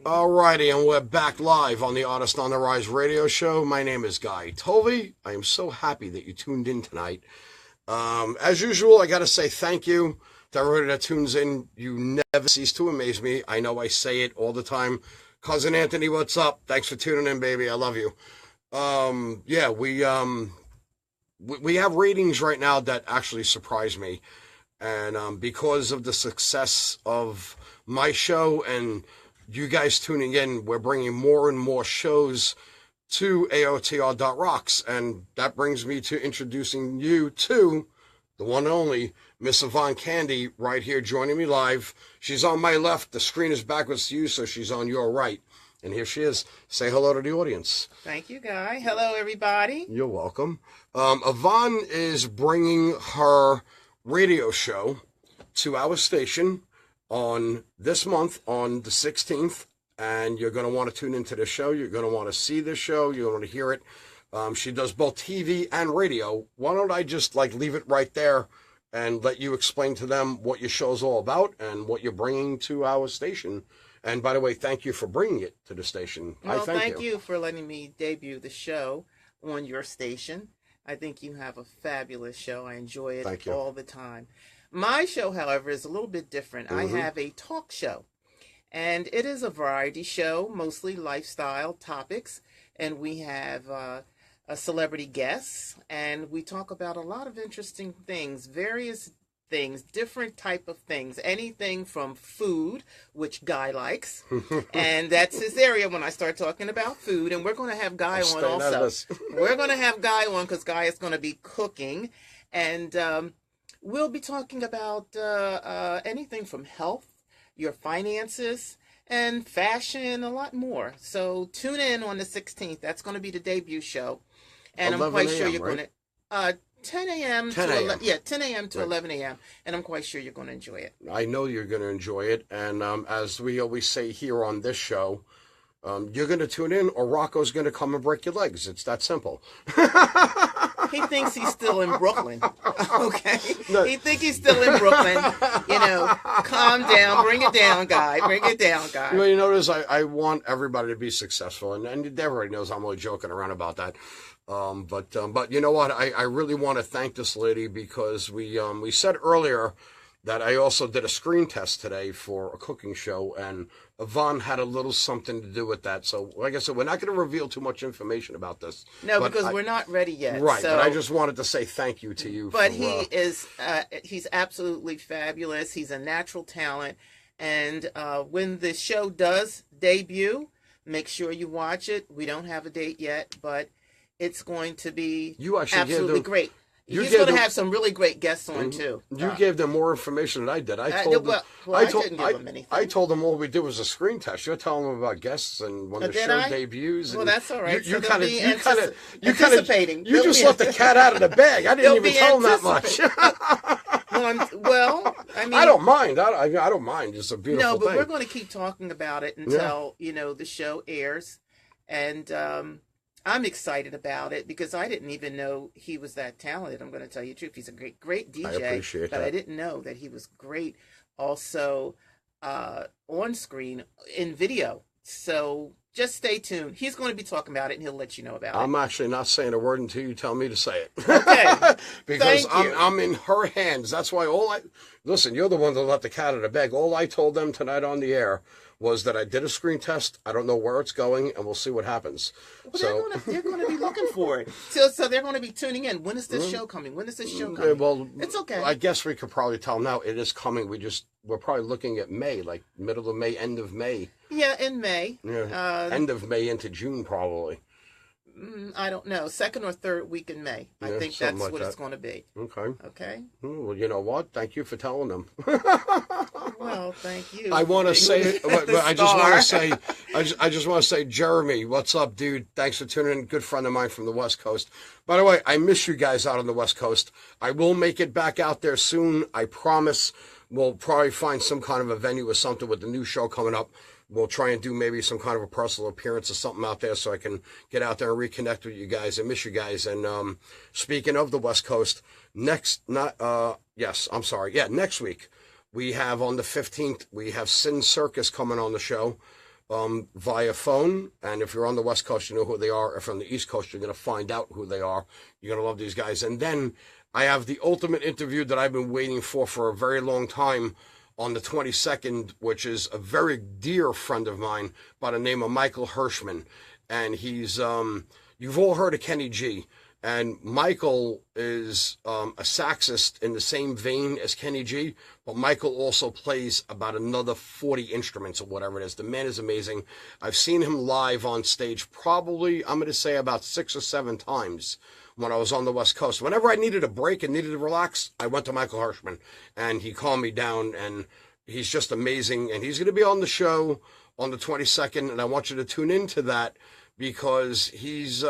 Alrighty, and we're back live on the Artist on the Rise radio show. My name is Guy Tolve. I am so happy that you tuned in tonight. As usual, I got to say thank you to everybody that tunes in. You never cease to amaze me. I know I say it all the time. Cousin Anthony, what's up? Thanks for tuning in, baby. I love you. We have ratings right now that actually surprise me. And because of the success of my show and you guys tuning in, we're bringing more and more shows to AOTR.rocks. And that brings me to introducing you to the one and only Miss Yvonne Candy right here joining me live. She's on my left. The screen is backwards to you, so she's on your right. And here she is. Say hello to the audience. Thank you, Guy. Hello, everybody. You're welcome. Yvonne is bringing her radio show to our station on this month on the 16th, and you're going to want to tune into the show. You're going to want to see the show. You're going to hear it. She does both TV and radio. Why don't I just leave it right there and let you explain to them what your show's all about and what you're bringing to our station. And by the way, thank you for bringing it to the station. Well, thank you for letting me debut the show on your station. I think you have a fabulous show. I enjoy it all the time. My show, however, is a little bit different. I have a talk show, and it is a variety show, mostly lifestyle topics, and we have a celebrity guests, and we talk about a lot of interesting things, various things, different type of things, anything from food, which Guy likes, and that's his area when I start talking about food, and we're going to have Guy on also. We're going to have Guy on because Guy is going to be cooking, and we'll be talking about anything from health, your finances, and fashion, a lot more. So tune in on the 16th. That's going to be the debut show. And I'm quite sure you're going to... 10 a.m. to 10 a.m. to 11 a.m. And I'm quite sure you're going to enjoy it. I know you're going to enjoy it. And as we always say here on this show, you're going to tune in or Rocco's going to come and break your legs. It's that simple. He thinks he's still in Brooklyn. Okay? No. He thinks he's still in Brooklyn. Calm down. Bring it down, Guy. Bring it down, Guy. Well, you notice I want everybody to be successful. And everybody knows I'm only joking around about that. But you know what? I really want to thank this lady because we said earlier that I also did a screen test today for a cooking show, and Yvonne had a little something to do with that. So, like I said, we're not going to reveal too much information about this. No, because we're not ready yet. Right, so, but I just wanted to say thank you to you. But he's absolutely fabulous. He's a natural talent. And when the show does debut, make sure you watch it. We don't have a date yet, but it's going to be absolutely great. He's going to have some really great guests on, too. You gave them more information than I did. I didn't give them anything. I told them all we did was a screen test. You're telling them about guests and when the show debuts. Well, that's all right. You just let the cat out of the bag. I didn't even tell them that much. I don't mind. I don't mind. It's a beautiful thing. No, but we're going to keep talking about it until, the show airs. And I'm excited about it because I didn't even know he was that talented. I'm going to tell you the truth. He's a great DJ. I appreciate that. But I didn't know that he was great also on screen in video. So just stay tuned. He's going to be talking about it, and he'll let you know about it. I'm actually not saying a word until you tell me to say it. Okay. Because I'm in her hands. That's why listen, you're the one that let the cat out of the bag. All I told them tonight on the air was that I did a screen test. I don't know where it's going, and we'll see what happens. Well, they're going to be looking for it. So they're going to be tuning in. When is this show coming? When is this show coming? Well, it's okay. I guess we could probably tell now it is coming. We're probably looking at May, like middle of May, end of May. Yeah, in May. Yeah, end of May into June, probably. I don't know. Second or third week in May. I think that's what it's going to be. Okay. Well, you know what? Thank you for telling them. Well, thank you. I want to say, I just want to say, Jeremy, what's up, dude? Thanks for tuning in. Good friend of mine from the West Coast. By the way, I miss you guys out on the West Coast. I will make it back out there soon. I promise. We'll probably find some kind of a venue or something with the new show coming up. We'll try and do maybe some kind of a personal appearance or something out there so I can get out there and reconnect with you guys. I miss you guys. And speaking of the West Coast, next week We have on the 15th, we have Sin Circus coming on the show via phone. And if you're on the West Coast, you know who they are. If you're on the East Coast, you're going to find out who they are. You're going to love these guys. And then I have the ultimate interview that I've been waiting for a very long time on the 22nd, which is a very dear friend of mine by the name of Michael Hirschman. And he's, you've all heard of Kenny G. And Michael is a saxist in the same vein as Kenny G, but Michael also plays about another 40 instruments or whatever it is. The man is amazing. I've seen him live on stage probably, I'm going to say about 6 or 7 times when I was on the West Coast. Whenever I needed a break and needed to relax, I went to Michael Hirschman, and he calmed me down, and he's just amazing. And he's going to be on the show on the 22nd, and I want you to tune into that because he's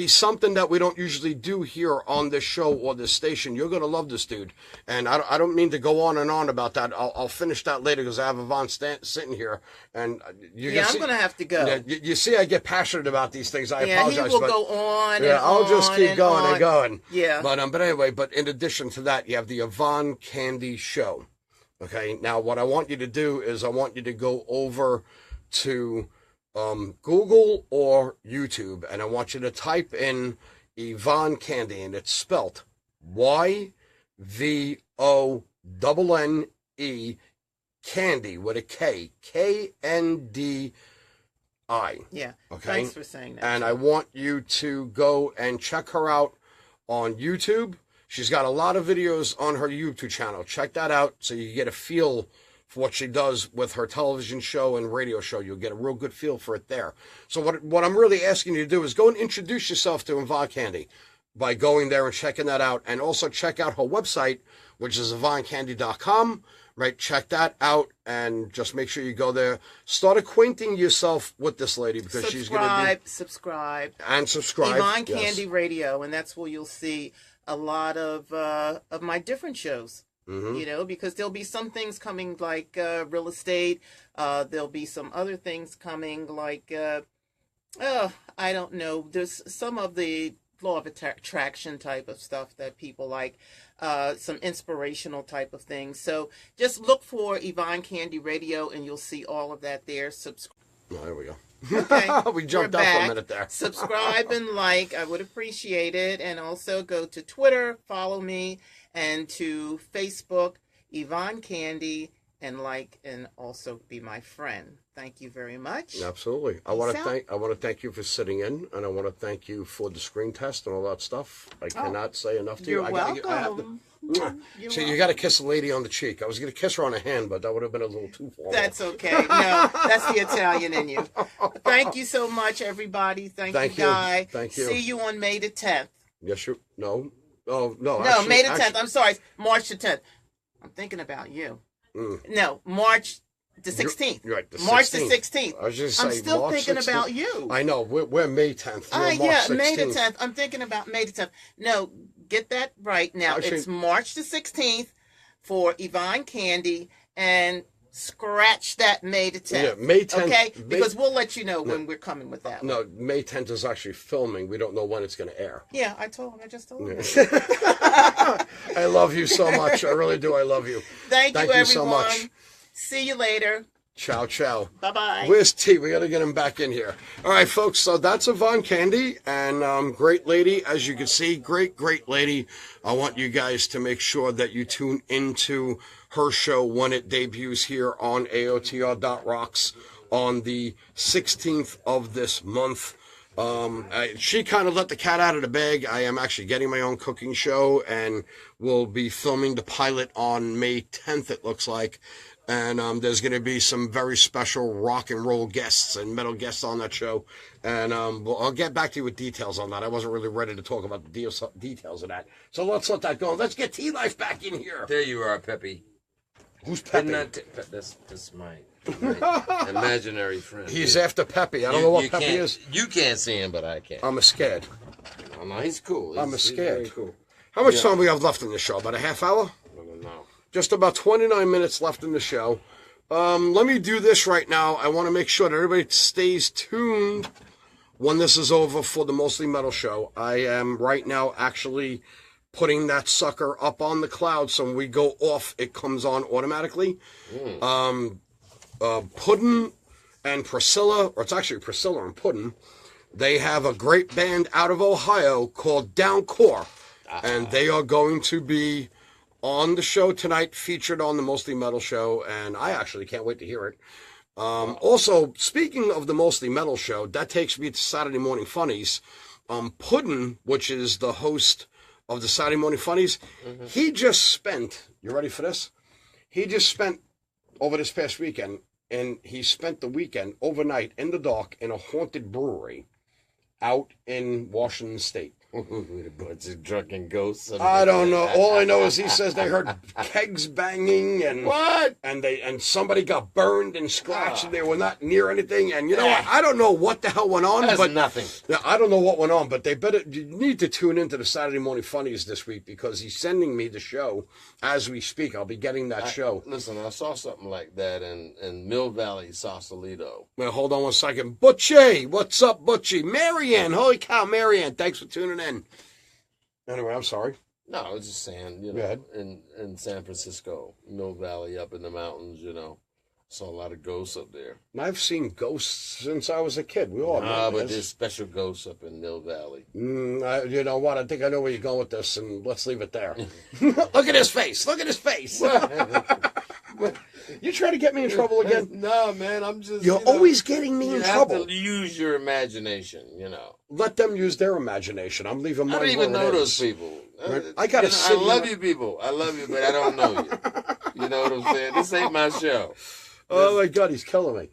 something that we don't usually do here on this show or this station. You're going to love this dude. And I don't mean to go on and on about that. I'll finish that later because I have Yvonne sitting here. And I'm going to have to go. You see, I get passionate about these things. I apologize. He will go on and I'll just keep going and and going. Yeah. But anyway, but in addition to that, you have the Yvonne Candy Show. Okay. Now, what I want you to do is I want you to go over to Google or YouTube, and I want you to type in Yvonne Candy, and it's spelt YVONNE Candy with a K, KNDI. Yeah. Okay. Thanks for saying that. And I want you to go and check her out on YouTube. She's got a lot of videos on her YouTube channel. Check that out so you get a feel for what she does with her television show and radio show. You'll get a real good feel for it there. So what I'm really asking you to do is go and introduce yourself to Yvonne Candy by going there and checking that out. And also check out her website, which is YvonneCandy.com. Right? Check that out and just make sure you go there. Start acquainting yourself with this lady because she's going to be... Subscribe. Yvonne Candy Radio, and that's where you'll see a lot of my different shows. Mm-hmm. You know, because there'll be some things coming like real estate. There'll be some other things coming like, I don't know. There's some of the law of attraction type of stuff that people like, some inspirational type of things. So just look for Yvonne Candy Radio and you'll see all of that there. Oh, there we go. Okay. We jumped out for a minute there. Subscribe and like. I would appreciate it. And also go to Twitter, follow me, and to Facebook, Yvonne Candy, and like, and also be my friend. Thank you very much. Absolutely. I want to thank you for sitting in, and I want to thank you for the screen test and all that stuff. I cannot say enough to you. You're welcome. See, you got to kiss a lady on the cheek. I was going to kiss her on the hand, but that would have been a little too far. That's okay. No, that's the Italian in you. Thank you so much, everybody. Thank you, Guy. Thank you. See you on May the 10th. Yes, you. No. Oh, no. No, actually, May the 10th. I'm sorry. March the 10th. I'm thinking about you. No, March the 16th. You're right. March the 16th. I was just I'm saying, still March thinking 16th. about you. I know. We're May 10th. March Yeah, 16th. May the 10th. I'm thinking about May the 10th. No, get that right. Now, Actually, it's March the 16th for Yvonne Candy, and scratch that May the 10th. Yeah, May 10th. Okay? Because we'll let you know when we're coming with that one. No, May 10th is actually filming. We don't know when it's going to air. Yeah, I just told him. I love you so much. I really do. I love you. Thank you, everyone. So much. See you later. Ciao, ciao. Bye-bye. Where's T? We got to get him back in here. All right, folks. So that's Yvonne Candy, and great lady, as you can see. Great lady. I want you guys to make sure that you tune into her show when it debuts here on AOTR.rocks on the 16th of this month. She kind of let the cat out of the bag. I am actually getting my own cooking show, and we'll be filming the pilot on May 10th, it looks like. And there's going to be some very special rock and roll guests and metal guests on that show. And I'll get back to you with details on that. I wasn't really ready to talk about the details of that. So let's let that go. Let's get T-Life back in here. There you are, Peppy. Who's Peppy? That's my imaginary friend. He's after Peppy. I don't know what Peppy is. You can't see him, but I can. I'm scared. Oh, no, he's cool. I'm scared. He's very cool. How much time we have left in the show? About a half hour? No. Just about 29 minutes left in the show. Let me do this right now. I want to make sure that everybody stays tuned when this is over for the Mostly Metal show. I am right now actually putting that sucker up on the cloud so when we go off, it comes on automatically. Puddin' and Priscilla, or it's actually Priscilla and Puddin', they have a great band out of Ohio called Downcore, and they are going to be on the show tonight, featured on the Mostly Metal show, and I actually can't wait to hear it. Also, speaking of the Mostly Metal show, that takes me to Saturday Morning Funnies. Puddin', which is the host of the Saturday Morning Funnies, he just spent, you ready for this? He just spent, over this past weekend, and he spent the weekend overnight in the dark in a haunted brewery out in Washington State. With a bunch of drunken ghosts. I don't know. All I know is he says they heard kegs banging and what? And somebody got burned and scratched and they were not near anything. And you know what? I don't know what the hell went on. That's but nothing. I don't know what went on, but you need to tune into the Saturday Morning Funnies this week because he's sending me the show as we speak. I'll be getting that show. Listen, I saw something like that in Mill Valley, Sausalito. Well, hold on one second. Butchie, what's up, Butchie? Marianne, holy cow, Marianne, thanks for tuning in. Anyway, I'm sorry. No, I was just saying, in San Francisco, Mill Valley, up in the mountains, saw a lot of ghosts up there. And I've seen ghosts since I was a kid. We all know but there's special ghosts up in Mill Valley. You know what? I think I know where you're going with this, and let's leave it there. Look at his face. Look at his face. You trying to get me in trouble again? No, man, I'm just... You're always getting me in trouble. You have to use your imagination, Let them use their imagination. I'm leaving mine. I don't even know those people. Right? I got to I love you people. I love you, but I don't know you. You know what I'm saying? This ain't my show. Oh, my God, he's killing me.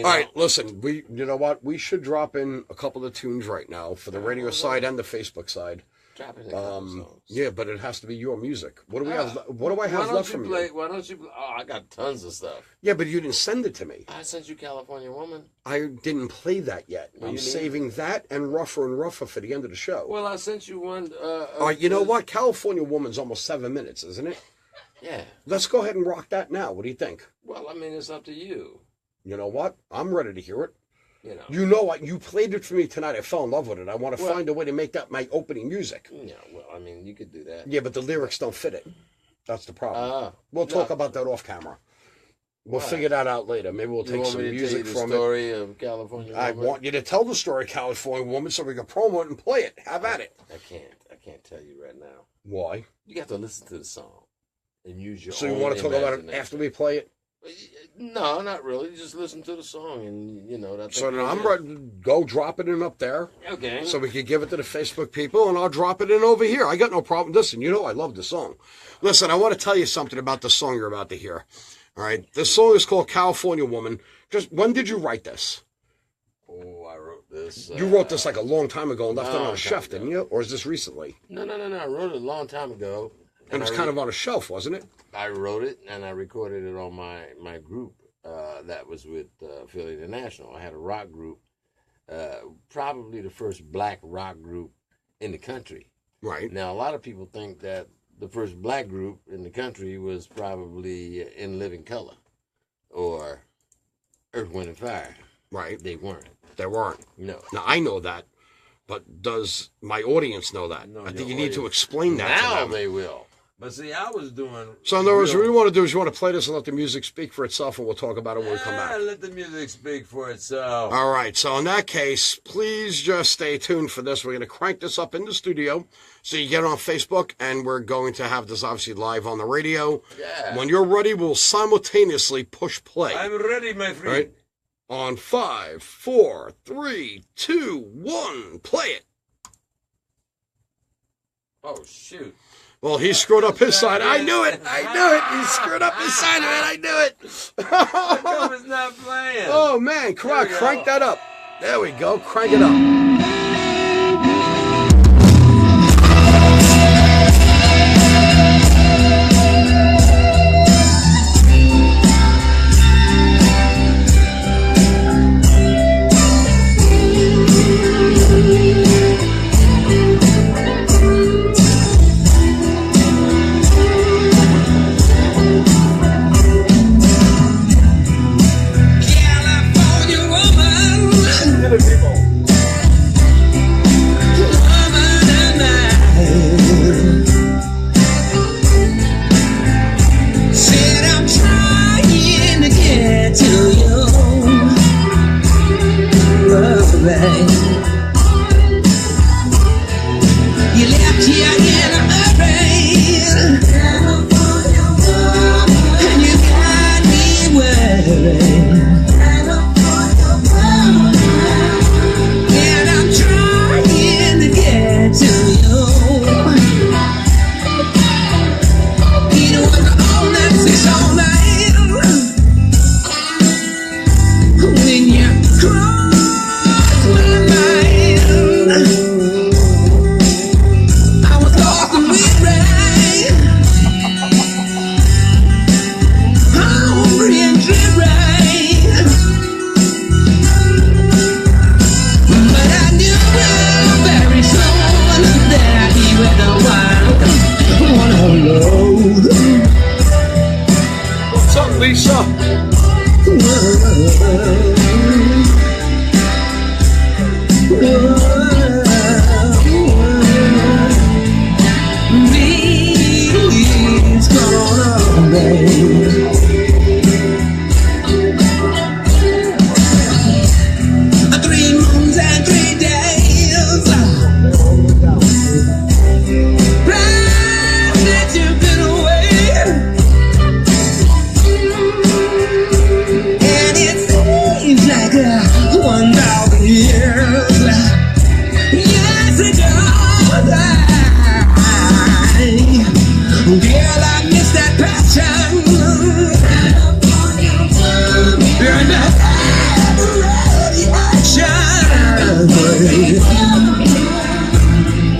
All right, listen, you know what? We should drop in a couple of tunes right now for the radio side and the Facebook side. Drop in a couple songs. Yeah, but it has to be your music. What do we have? What do I have left from you? Why don't you play? Oh, I got tons of stuff. Yeah, but you didn't send it to me. I sent you California Woman. I didn't play that yet. I'm saving that and Rougher for the end of the show. Well, I sent you one. All right, you know what? California Woman's almost 7 minutes, isn't it? Yeah. Let's go ahead and rock that now. What do you think? Well, I mean, it's up to you. You know what? I'm ready to hear it. You know what? You played it for me tonight. I fell in love with it. I want to find a way to make that my opening music. Yeah, well, I mean, you could do that. Yeah, but the lyrics don't fit it. That's the problem. We'll talk about that off camera. We'll figure that out later. Maybe we'll take some music from it. Story of California Woman? I want you to tell the story of California Woman so we can promo it and play it. Have at it. I can't tell you right now. Why? You got to listen to the song and use your So you want to talk about it after we play it? No, not really. Just listen to the song, and that's. So now I'm ready to go drop it in up there. Okay. So we can give it to the Facebook people, and I'll drop it in over here. I got no problem. Listen, I love the song. Listen, I want to tell you something about the song you're about to hear. All right, this song is called California Woman. Just when did you write this? Oh, I wrote this. You wrote this like a long time ago and left it on a shelf, didn't you? Or is this recently? No. I wrote it a long time ago. And it was kind of on a shelf, wasn't it? I wrote it, and I recorded it on my group that was with Philly International. I had a rock group, probably the first black rock group in the country. Right. Now, a lot of people think that the first black group in the country was probably In Living Color or Earth, Wind, and Fire. Right. They weren't. They weren't. No. Now, I know that, but does my audience know that? No, I think you need to explain that to them. Now they will. But see, I was doing... So in other words, what we want to do is you want to play this and let the music speak for itself, and we'll talk about it when we come back. Let the music speak for itself. All right. So in that case, please just stay tuned for this. We're going to crank this up in the studio so you get it on Facebook, and we're going to have this obviously live on the radio. Yeah. When you're ready, we'll simultaneously push play. I'm ready, my friend. All right? On 5, 4, 3, 2, 1, play it. Oh, shoot. Well, he screwed up his side. I knew it. He screwed up his side of it. I knew it. It's not playing. Oh, man. Come on, crank that up. There we go. Crank it up. Girl, I miss that passion. And that reaction.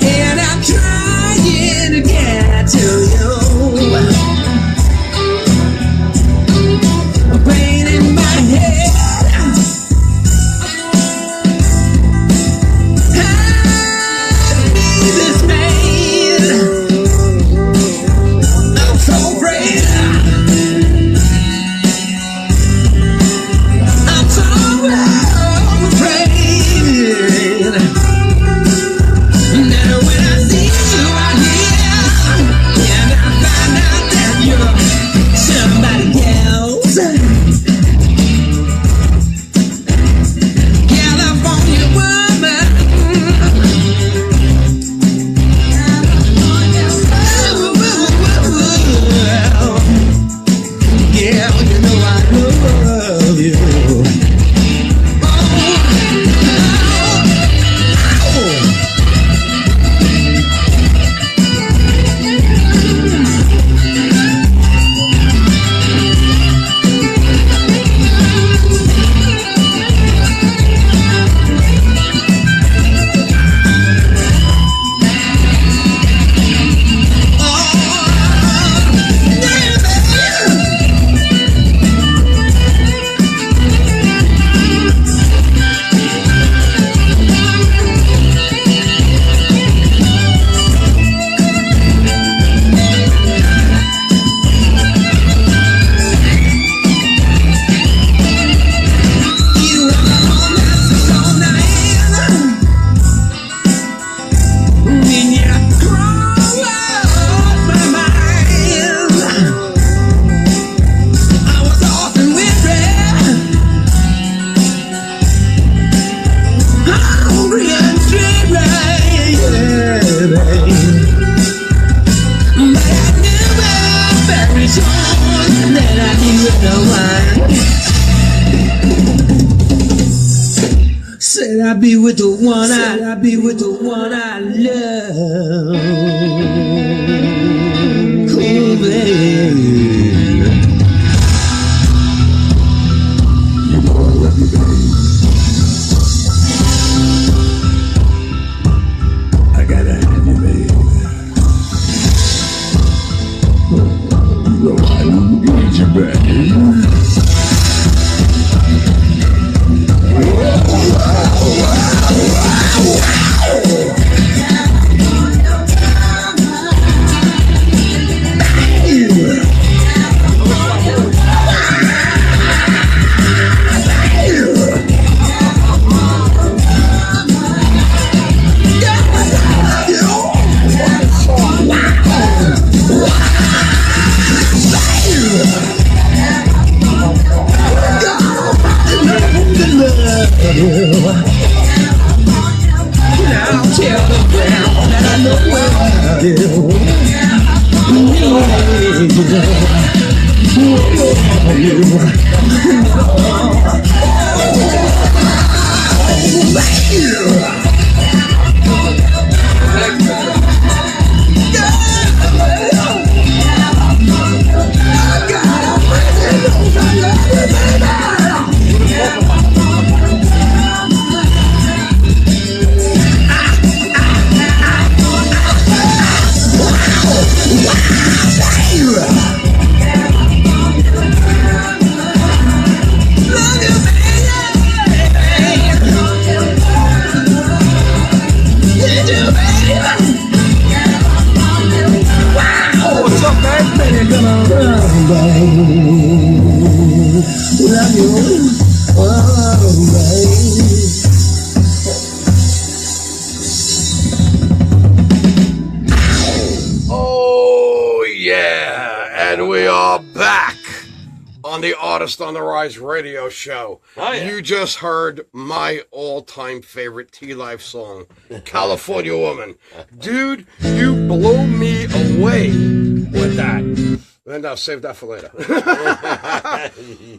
And I'm trying to get to you. Pain in my head. This pain. I'm so afraid. I'm so afraid. Now when I see you out here, and I find out that you're somebody else. California woman. Yeah, you know I love you. Said I'd be with the one I'd be with the one I love. Cool, baby. You know I love you, baby. I gotta have you, baby. You know I need you, baby. On the Rise radio show. Oh, yeah. You just heard my all-time favorite T-Life song, California Woman. Dude, you blow me away with that. And I'll save that for later.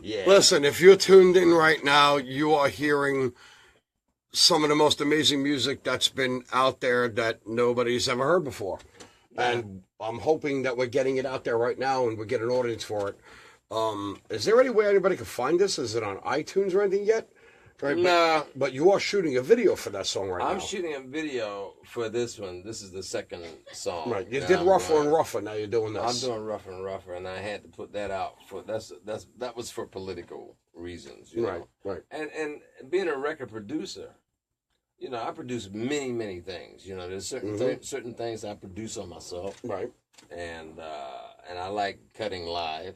Yeah. Listen, if you're tuned in right now, you are hearing some of the most amazing music that's been out there that nobody's ever heard before. and I'm hoping that we're getting it out there right now, and we get an audience for it. Is there any way anybody can find this? Is it on iTunes or anything yet? Right, No. But you are shooting a video for that song right now. I'm shooting a video for this one. This is the second song. Right. You did Rougher and Rougher. Now you're doing this. I'm doing Rougher and Rougher, and I had to put that out for that was for political reasons. You know? Right. And being a record producer, you know, I produce many things. You know, there's certain things I produce on myself. Right. And I like cutting live.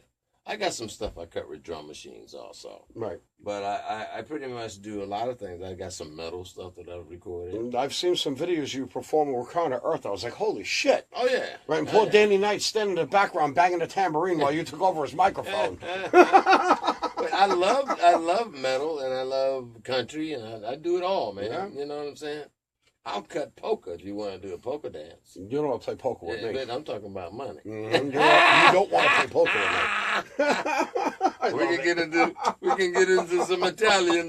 I got some stuff I cut with drum machines also. Right. But I pretty much do a lot of things. I got some metal stuff that I've recorded. And I've seen some videos you perform with Wakanda Earth. I was like, holy shit. Oh, yeah. Right. And poor Danny Knight standing in the background banging the tambourine while you took over his microphone. But I love metal and I love country and I do it all, man. Yeah. You know what I'm saying? I'll cut polka if you want to do a polka dance. You don't want to play polka with me. But I'm talking about money. Mm-hmm. You don't want to play polka with me. We can get into some Italian.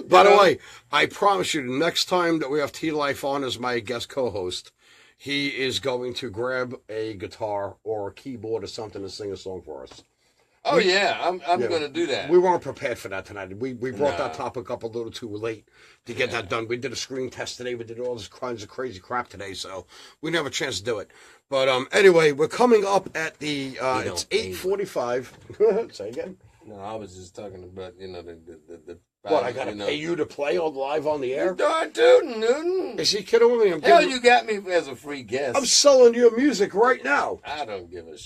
By the way, I promise you, the next time that we have T-Life on as my guest co-host, he is going to grab a guitar or a keyboard or something to sing a song for us. Oh, yeah, I'm going to do that. We weren't prepared for that tonight. We brought that topic up a little too late to get that done. We did a screen test today. We did all this kinds of crazy crap today, so we didn't have a chance to do it. But anyway, we're coming up at the, it's 8:45. Say again? No, I was just talking about, you know, the what, I got to pay you to play live on the air? You're darn tootin', Newton. Is he kidding with me? Hell, you got me as a free guest. I'm selling your music right now. I don't give a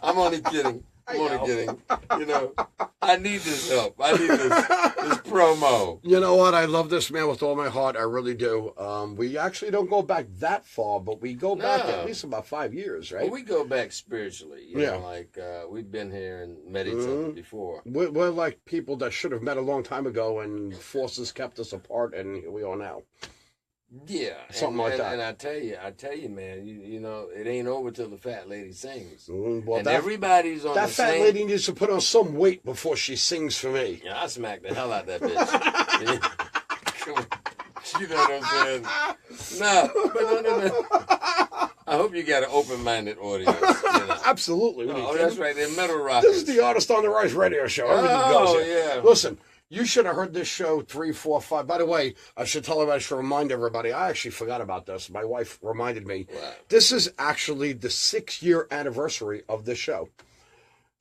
I'm only kidding. I'm only kidding. You know, I need this help. I need this promo. You know what? I love this man with all my heart. I really do. We actually don't go back that far, but we go back at least about 5 years, right? Well, we go back spiritually. You know, like we've been here and met each other before. We're like people that should have met a long time ago, and forces kept us apart, and here we are now. Yeah, something like that. And I tell you, man, you know, it ain't over till the fat lady sings. Well, and everybody's on that the fat same... lady needs to put on some weight before she sings for me. Yeah, I smack the hell out that bitch. Come on. You know what I'm saying? No. I hope you got an open-minded audience. You know? Absolutely. Oh, that's right. They're metal rockers. This is the Artist on the Rise radio show. Everything goes here. Yeah. Listen. You should have heard this show 3, 4, 5. By the way, I should tell everybody, I should remind everybody, I actually forgot about this. My wife reminded me. Wow. This is actually the 6-year anniversary of this show.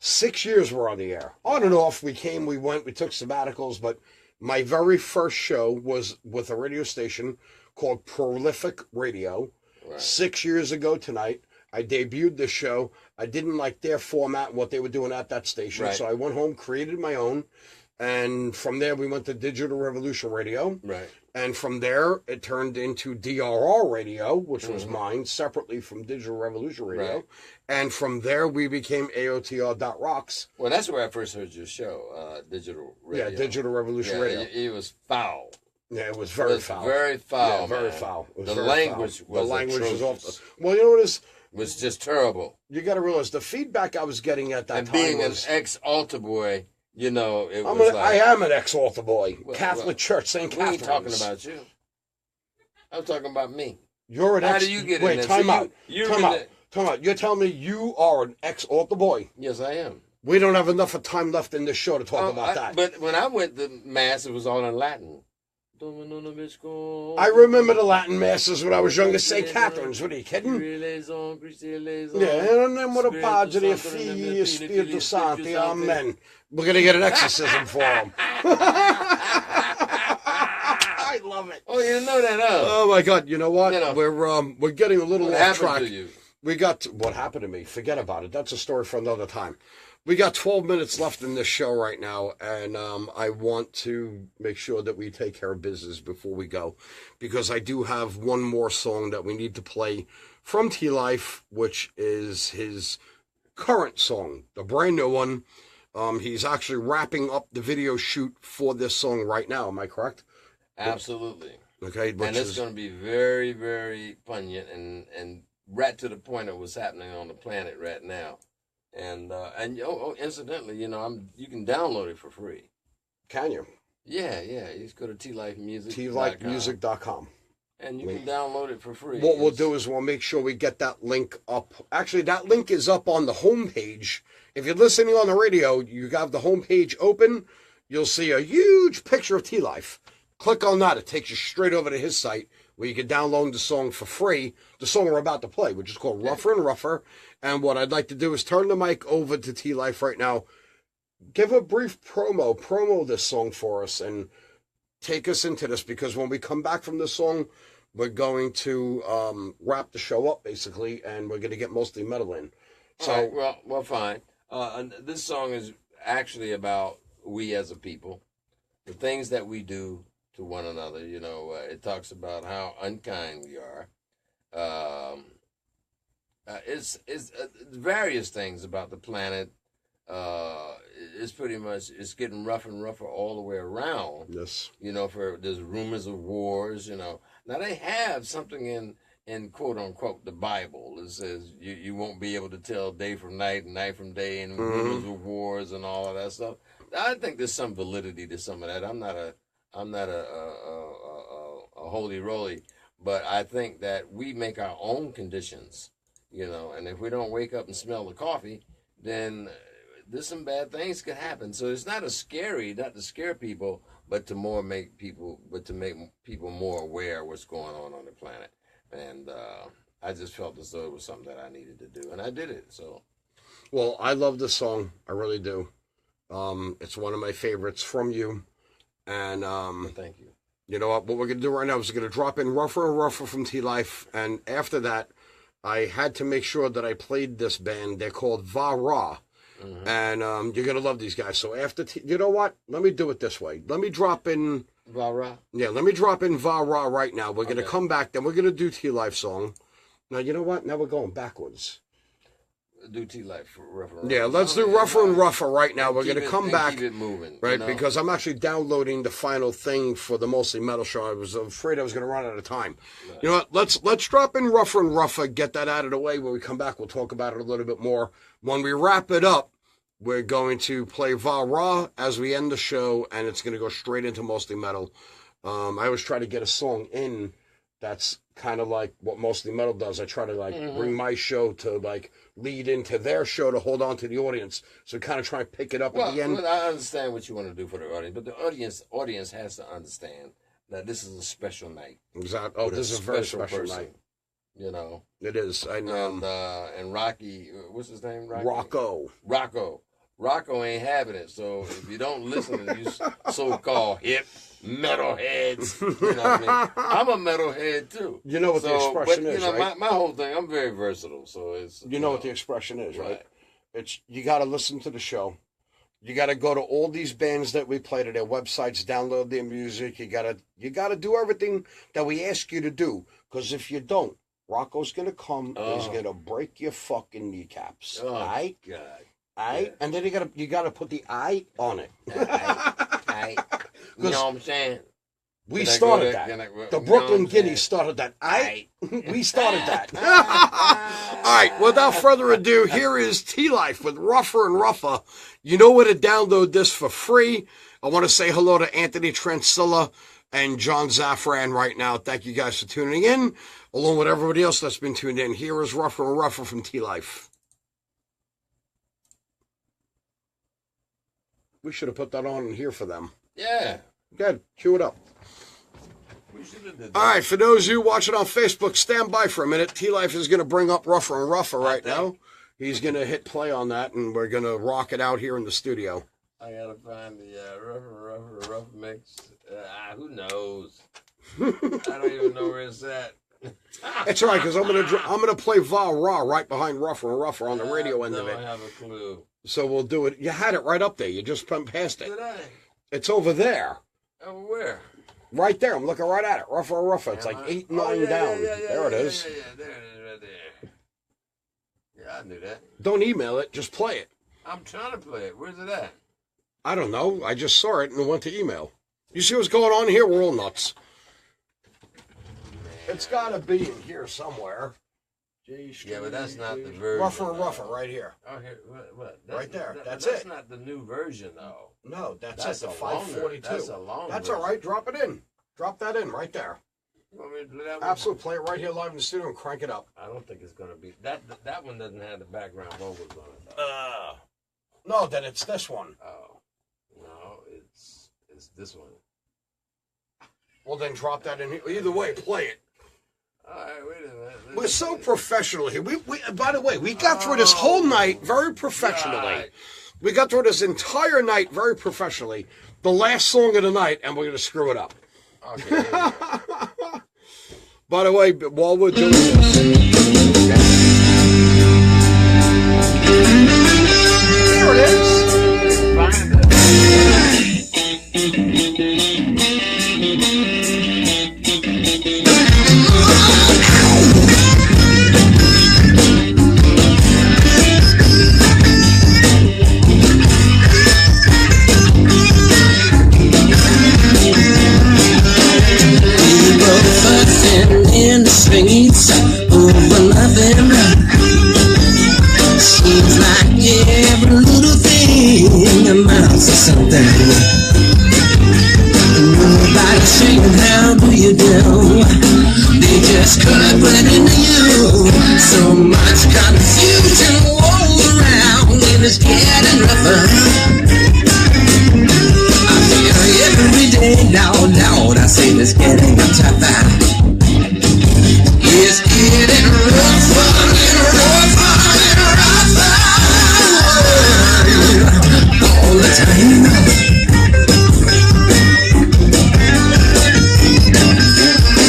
6 years we're on the air. On and off, we came, we went, we took sabbaticals, but my very first show was with a radio station called Prolific Radio. Right. 6 years ago tonight. I debuted this show. I didn't like their format and what they were doing at that station, right. So I went home, created my own. And from there, we went to Digital Revolution Radio. Right. And from there, it turned into DRR Radio, which was mine, separately from Digital Revolution Radio. Right. And from there, we became AOTR.rocks. Well, that's where I first heard your show, Digital Radio. Yeah, Digital Revolution Radio. It was foul. Yeah, it was very foul. Very foul, yeah, very man. foul. The language was off. Well, you know what it is? Was just terrible. You got to realize the feedback I was getting at that and time being was... an ex-altar boy... You know, I am an ex-altar boy. Catholic Church, St. Catherine's. We ain't talking about you. I'm talking about me. You're an How do you get Wait, in there? time out. Time out. You're telling me you are an ex-altar boy? Yes, I am. We don't have enough of time left in this show to talk about that. But when I went to Mass, it was all in Latin. I remember the Latin Masses when I was younger. St. Catherine's. What are you kidding? Yeah, and then with a Padre, Figli, Spiritu Santi, Amen. We're going to get an exorcism for him. I love it. Oh, you know that, huh? Oh, my God. You know what? You know, we're getting a little off track. To you? What happened to me? Forget about it. That's a story for another time. We got 12 minutes left in this show right now, and I want to make sure that we take care of business before we go, because I do have one more song that we need to play from T-Life, which is his current song, the brand new one. He's actually wrapping up the video shoot for this song right now. Am I correct? Absolutely. Okay. And it's going to be very, very poignant and right to the point of what's happening on the planet right now. And incidentally, you know, you can download it for free. Can you? Yeah. You just go to TLifeMusic. TLifeMusic.com. And you can download it for free. What we'll do is we'll make sure we get that link up. Actually, that link is up on the homepage. If you're listening on the radio, you have the homepage open. You'll see a huge picture of T-Life. Click on that. It takes you straight over to his site where you can download the song for free, the song we're about to play, which is called Rougher and Rougher. And what I'd like to do is turn the mic over to T-Life right now. Give a brief promo this song for us, and take us into this, because when we come back from this song, we're going to wrap the show up, basically, and we're going to get Mostly Metal in. So, right, well, fine. This song is actually about we as a people, the things that we do to one another. You know, it talks about how unkind we are. It's various things about the planet. It's pretty much, it's getting rougher and rougher all the way around. yes. You know, there's rumors of wars, you know. Now they have something in quote unquote the Bible. It says you won't be able to tell day from night and night from day, and rumors of wars and all of that stuff. I think there's some validity to some of that. I'm not a holy roly, but I think that we make our own conditions, you know, and if we don't wake up and smell the coffee, then there's some bad things could happen. So it's not not to scare people, but to make people more aware of what's going on the planet. And I just felt as though it was something that I needed to do, and I did it. So, well, I love this song. I really do. It's one of my favorites from you. And thank you. You know what we're going to do right now is we're going to drop in Rougher and Rougher from T-Life. And after that, I had to make sure that I played this band. They're called Va Ra. Mm-hmm. And you're going to love these guys. So after, you know what? Let me do it this way. Let me drop in Va Ra? Yeah, let me drop in Va Ra right now. We're going to come back, then we're going to do T-Life song. Now, you know what? Now we're going backwards. Do T-Life Rougher and Yeah, let's do Rougher and Rougher right now. We're going to come back. Keep it moving. Right, you know? because I'm actually downloading the final thing for the Mostly Metal show. I was afraid I was going to run out of time. Right. You know what? Let's drop in Rougher and Rougher, get that out of the way. When we come back, we'll talk about it a little bit more. When we wrap it up, we're going to play Va Ra as we end the show, and it's going to go straight into Mostly Metal. I always try to get a song in that's kind of like what Mostly Metal does. I try to bring my show to lead into their show to hold on to the audience. So kind of try and pick it up at the end. Well, I understand what you want to do for the audience, but the audience has to understand that this is a special night. Exactly. Oh, this is a very special night. You know, it is. I know. And Rocky, what's his name? Rocco ain't having it. So if you don't listen to these so-called hip metalheads, you know what I mean? I'm a metalhead too. You know what the expression is, right? My whole thing, I'm very versatile. So it's you know what the expression is, right? It's you got to listen to the show. You got to go to all these bands that we play to their websites, download their music. You gotta do everything that we ask you to do. Because if you don't, Rocco's gonna come and he's gonna break your fucking kneecaps. Oh, right? God. Yeah. And then you gotta put the I on it. I. You know what I'm saying? We started that. The Brooklyn Guineas started that. We started that. All right, without further ado, here is T-Life with Rougher and Rougher. You know where to download this for free. I want to say hello to Anthony Transilla and John Zafran right now. Thank you guys for tuning in, along with everybody else that's been tuned in. Here is Rougher and Rougher from T-Life. We should have put that on in here for them. Yeah. Good. Cue it up. All right, for those of you watching on Facebook, stand by for a minute. T-Life is going to bring up Rougher and Rougher right now. He's going to hit play on that, and we're going to rock it out here in the studio. I got to find the Rougher mix. Who knows? I don't even know where it's at. It's all right, because I'm gonna play Va Ra right behind Rougher and Rougher on the radio end of it. I have a clue. So we'll do it. You had it right up there. You just went past it. Did I? It's over there. Over where? Right there. I'm looking right at it. Rougher and Rougher. It's like 8, 9 down. There it is. Yeah, there it is right there. Yeah, I knew that. Don't email it. Just play it. I'm trying to play it. Where's it at? I don't know. I just saw it and went to email. You see what's going on here? We're all nuts. It's got to be in here somewhere. Yeah, but that's not the version. Rougher and Rougher right here. Oh, here. What? Right there. That's it. That's not the new version, though. No, that's it. The 542. That's a long That's version. all right. Drop it in. Drop that in right there. You want me to play that one? Absolutely. Play it right here live in the studio and crank it up. I don't think it's gonna be that. That one doesn't have the background vocals on it. No, then it's this one. Oh, no, it's this one. Well, then drop that in here. Either way, play it. All right, wait a minute. We're so professional here. We by the way, we got through this whole night very professionally. Right. We got through this entire night very professionally. The last song of the night, and we're going to screw it up. Okay. By the way, while we're doing this... There it is. Find it. In the streets over nothing. Seems like every little thing amounts to something. Nobody saying how do you do. They just cut right into you. So much confusion all around, and it's getting rougher. I feel every day now, Lord, I say it's getting tougher. It's getting rougher and rougher and rougher all the time.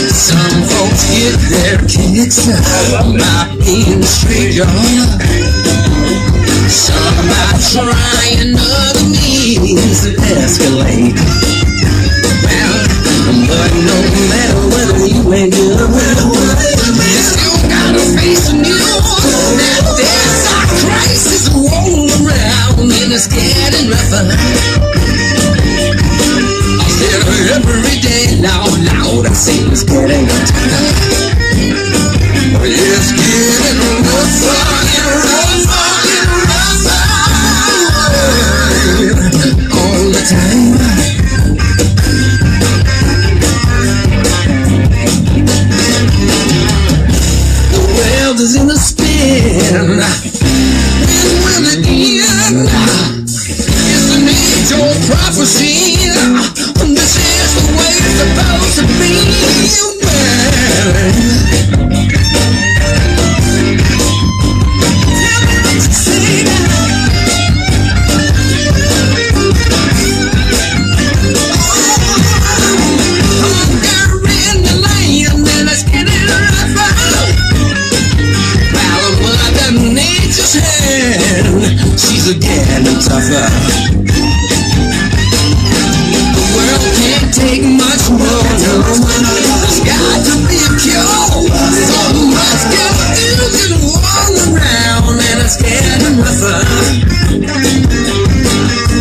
Some folks get their kicks by being straight, y'all. Some by trying other means to escalate. But no matter whether you ain't good, you still gotta face the news. That there's a crisis rolling around, and it's getting rougher. I said every day, loud, I say it's getting tougher. It's getting rougher and rougher and rougher all the time. Is in the spin. When will it end? It's an age-old prophecy. This is the way it's supposed to be. Tell me what you say now. Hunger in the land, and it's getting rougher. Nature's hand, she's getting tougher. The world can't take much more. There's got to be a cure. So much confusion all around, and it's getting rougher.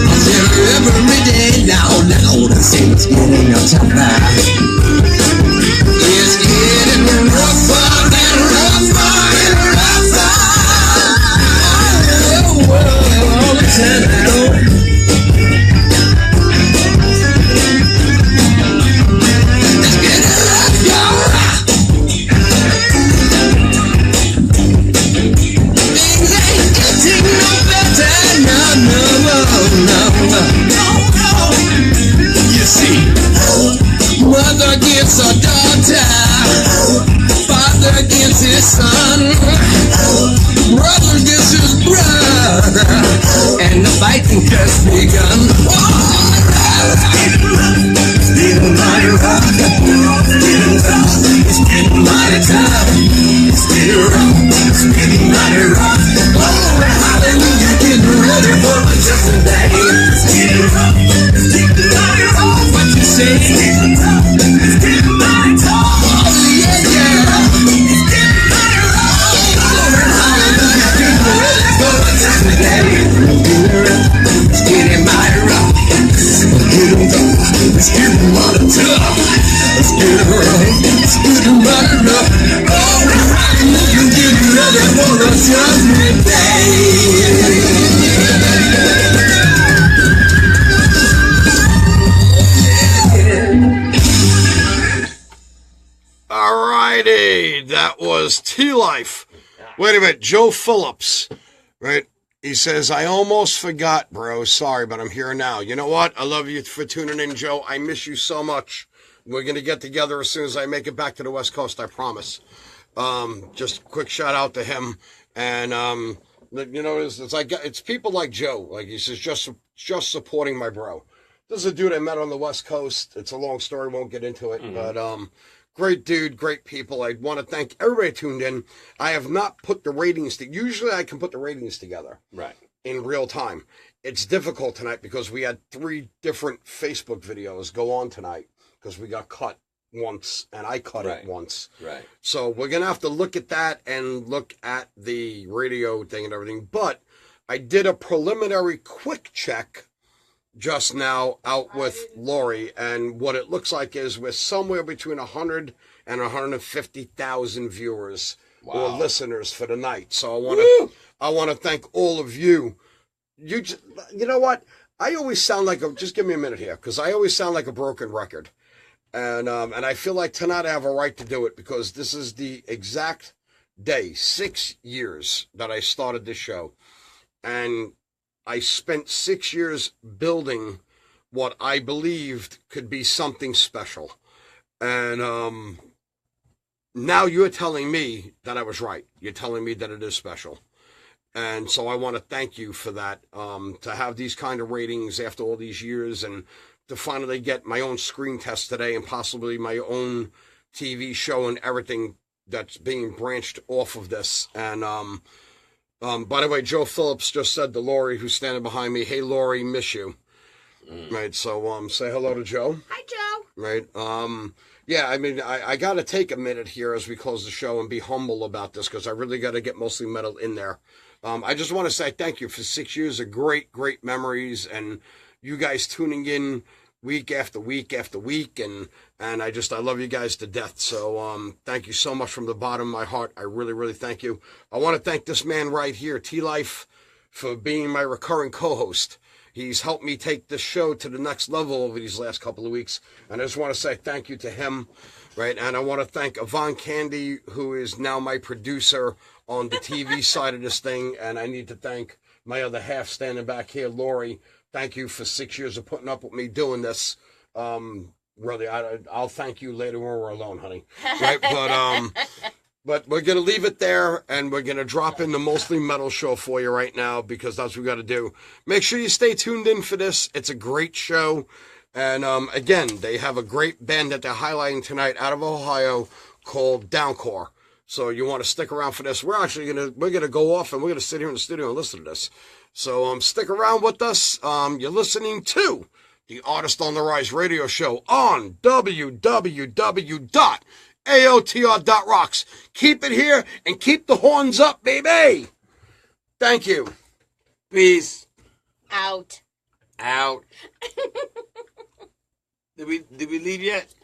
I'll tell you every day, loud, I say it's getting tougher. It's getting rougher and rougher and rougher. All the time. It's getting rough, y'all. Things ain't getting no better. No. You see, mother gets her daughter, father gets his son, brother gets his brother, and the fighting just begun. It's getting mighty rough. It's getting mighty tough. It's getting rough. It's getting mighty rough. Oh, hallelujah, getting ready for a just a day. It's getting rough. It's getting mighty rough. What you say? It's getting tough. It's getting mighty tough. Oh, yeah. It's getting mighty rough. Hallelujah, getting ready for a just a day. It's getting mighty That was T-Life. Wait a minute, Joe Phillips, right? He says, I almost forgot, bro. Sorry, but I'm here now. You know what? I love you for tuning in, Joe. I miss you so much. We're going to get together as soon as I make it back to the West Coast, I promise. Just quick shout out to him. And, you know, it's like, it's people like Joe. Like he says, just supporting my bro. This is a dude I met on the West Coast. It's a long story. Won't get into it. But, great dude, great people. I want to thank everybody tuned in. I have not put the ratings usually I can put the ratings together. Right. In real time. It's difficult tonight because we had 3 different Facebook videos go on tonight because we got cut once and I cut it once. Right. So we're going to have to look at that and look at the radio thing and everything. But I did a preliminary quick check just now out with Lori, and what it looks like is we're somewhere between 100 and 150,000 viewers or listeners for the night. So I want to thank all of you. You know what? I always sound like just give me a minute here, because I always sound like a broken record, and I feel like tonight I have a right to do it because this is the exact day, 6 years that I started this show, and I spent 6 years building what I believed could be something special. And now you're telling me that I was right. You're telling me that it is special. And so I want to thank you for that, to have these kind of ratings after all these years and to finally get my own screen test today and possibly my own TV show and everything that's being branched off of this. And by the way, Joe Phillips just said to Lori, who's standing behind me, hey, Lori, miss you. Right, so say hello to Joe. Hi, Joe. Right, yeah, I mean, I got to take a minute here as we close the show and be humble about this because I really got to get Mostly Metal in there. I just want to say thank you for 6 years of great, great memories and you guys tuning in week after week after week, and I love you guys to death. So thank you so much from the bottom of my heart. I really, really thank you. I want to thank this man right here, T-Life, for being my recurring co-host. He's helped me take this show to the next level over these last couple of weeks, and I just want to say thank you to him, right? And I want to thank Yvonne Candy, who is now my producer on the TV side of this thing, and I need to thank my other half standing back here, Lori. Thank you for 6 years of putting up with me doing this. Really, I'll thank you later when we're alone, honey. Right? But we're going to leave it there, and we're going to drop in the Mostly Metal show for you right now because that's what we got to do. Make sure you stay tuned in for this. It's a great show. And again, they have a great band that they're highlighting tonight out of Ohio called Downcore. So you want to stick around for this. We're gonna go off and we're gonna sit here in the studio and listen to this. So stick around with us. You're listening to the Artist on the Rise radio show on www.aotr.rocks. Keep it here and keep the horns up, baby. Thank you. Peace. Out. Out. Did we leave yet?